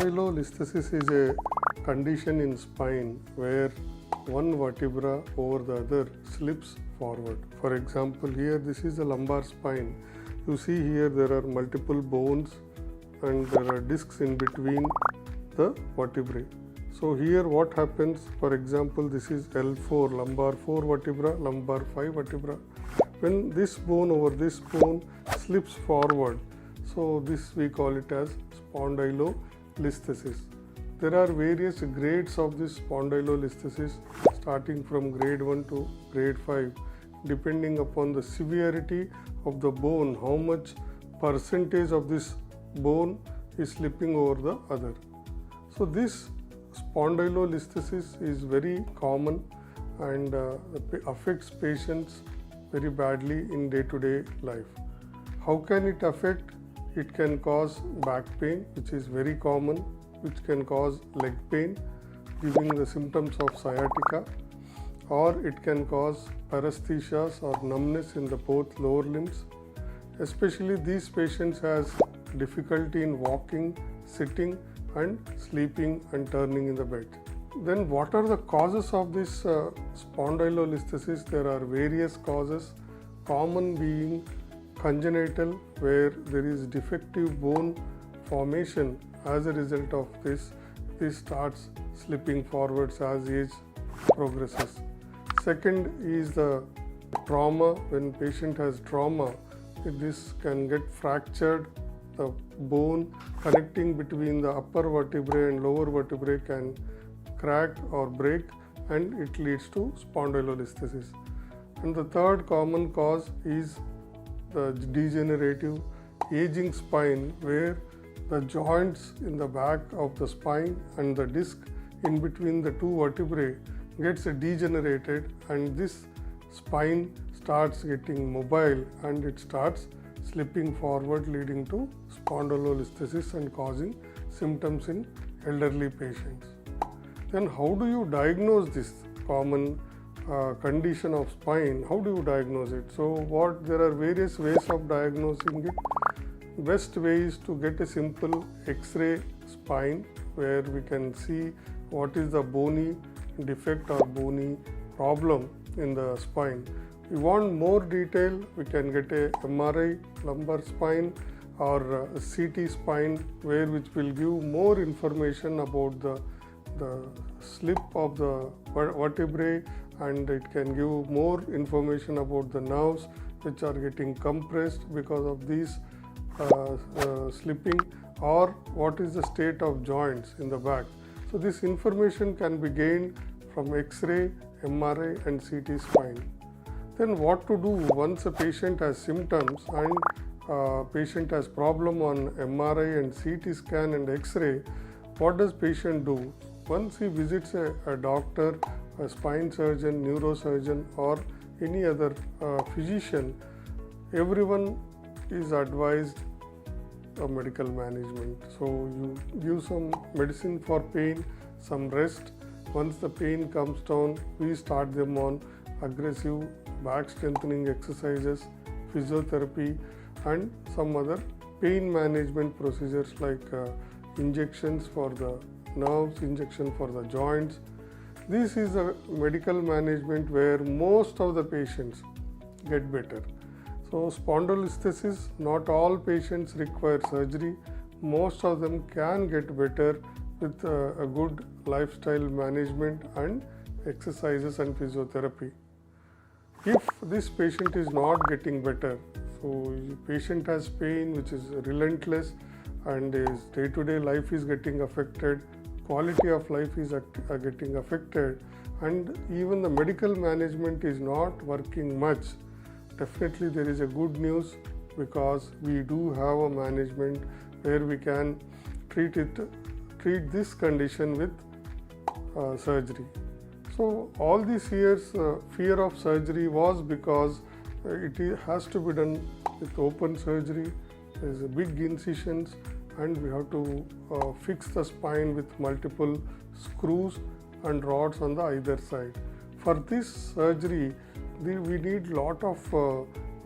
Spondylolisthesis is a condition in spine where one vertebra over the other slips forward. For example, here this is the lumbar spine. You see here there are multiple bones and there are discs in between the vertebrae. So here what happens, for example, this is L4, lumbar 4 vertebra, lumbar 5 vertebra. When this bone over this bone slips forward, so this we call it as spondylolisthesis. There are various grades of this spondylolisthesis starting from grade 1 to grade 5 depending upon the severity of the bone, how much percentage of this bone is slipping over the other. So this spondylolisthesis is very common and affects patients very badly in day-to-day life. How can it affect? It can cause back pain, which is very common, which can cause leg pain, giving the symptoms of sciatica, or it can cause paresthesias or numbness in the both lower limbs. Especially these patients has difficulty in walking, sitting and sleeping and turning in the bed. Then what are the causes of this spondylolisthesis? There are various causes, common being congenital, where there is defective bone formation. As a result of this starts slipping forwards as age progresses. Second is the trauma. When patient has trauma, this can get fractured. The bone connecting between the upper vertebrae and lower vertebrae can crack or break and it leads to spondylolisthesis. And the third common cause is the degenerative aging spine, where the joints in the back of the spine and the disc in between the two vertebrae gets degenerated and this spine starts getting mobile and it starts slipping forward, leading to spondylolisthesis and causing symptoms in elderly patients. Then how do you diagnose this common condition of spine? How do you diagnose it? So there are various ways of diagnosing it. Best way is to get a simple X-ray spine where we can see what is the bony defect or bony problem in the spine. If we want more detail, we can get a MRI lumbar spine or a CT spine which will give more information about the slip of the vertebrae, and it can give more information about the nerves which are getting compressed because of these slipping, or what is the state of joints in the back. So this information can be gained from X-ray, MRI and CT spine. Then what to do once a patient has symptoms and patient has problem on MRI and CT scan and X-ray? What does patient do? Once he visits a doctor, a spine surgeon, neurosurgeon or any other physician, everyone is advised of medical management. So you give some medicine for pain, some rest. Once the pain comes down, we start them on aggressive back strengthening exercises, physiotherapy and some other pain management procedures like injections for the nerves, injection for the joints. This is a medical management where most of the patients get better. So spondylolisthesis, not all patients require surgery. Most of them can get better with a good lifestyle management and exercises and physiotherapy. If this patient is not getting better, so the patient has pain which is relentless and his day-to-day life is getting affected, quality of life is getting affected, and even the medical management is not working much, definitely there is a good news, because we do have a management where we can treat this condition with surgery. So all these years fear of surgery was because it has to be done with open surgery. There is a big incisions and we have to fix the spine with multiple screws and rods on the either side. For this surgery, we need lot of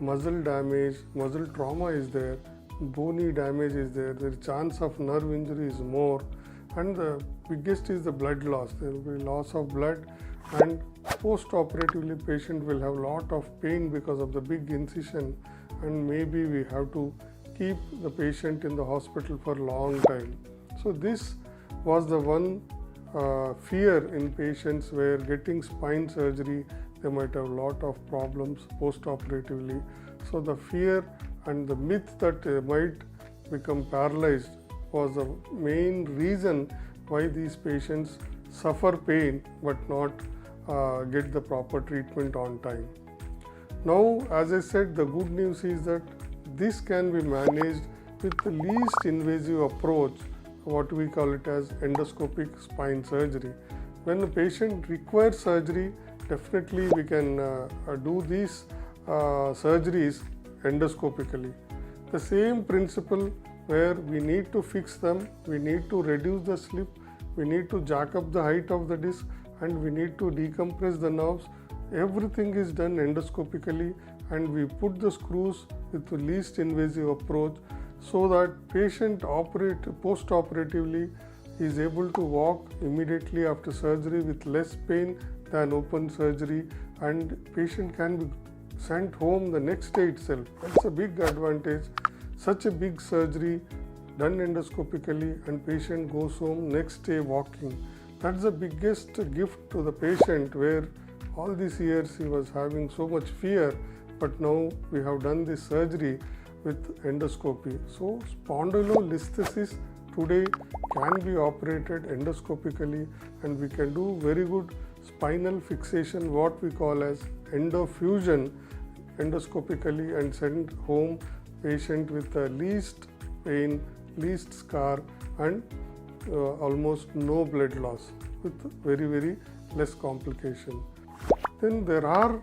muscle damage, muscle trauma is there, bony damage is there, the chance of nerve injury is more. and the biggest is the blood loss. There will be loss of blood, and post-operatively patient will have lot of pain because of the big incision, and maybe we have to keep the patient in the hospital for a long time. So this was the one fear in patients where getting spine surgery, they might have a lot of problems post-operatively. So the fear and the myth that they might become paralyzed was the main reason why these patients suffer pain but not get the proper treatment on time. Now, as I said, the good news is that this can be managed with the least invasive approach, what we call it as endoscopic spine surgery. When the patient requires surgery, definitely we can do these surgeries endoscopically. The same principle where we need to fix them, we need to reduce the slip, we need to jack up the height of the disc, and we need to decompress the nerves. Everything is done endoscopically, and we put the screws with the least invasive approach so that patient post-operatively is able to walk immediately after surgery with less pain than open surgery, and patient can be sent home the next day itself. That's a big advantage. Such a big surgery done endoscopically and patient goes home next day walking. That's the biggest gift to the patient, where all these years he was having so much fear, but now we have done this surgery with endoscopy. So spondylolisthesis today can be operated endoscopically, and we can do very good spinal fixation, what we call as endofusion, endoscopically, and send home patient with the least pain, least scar, and almost no blood loss with very less complication. Then there are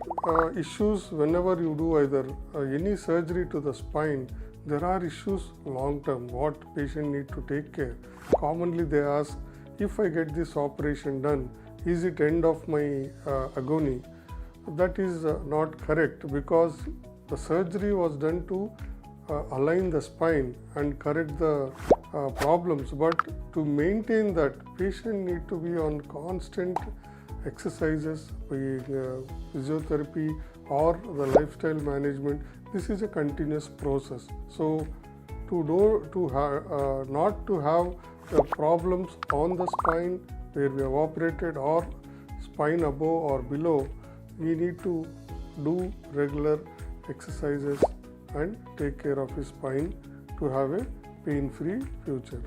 issues whenever you do either any surgery to the spine. There are issues long term, what patient need to take care. Commonly they ask, if I get this operation done, is it end of my agony? That is not correct, because the surgery was done to align the spine and correct the problems, but to maintain that, patient need to be on constant exercises, physiotherapy or the lifestyle management. This is a continuous process. So not to have the problems on the spine where we have operated, or spine above or below, we need to do regular exercises and take care of his spine to have a pain-free future.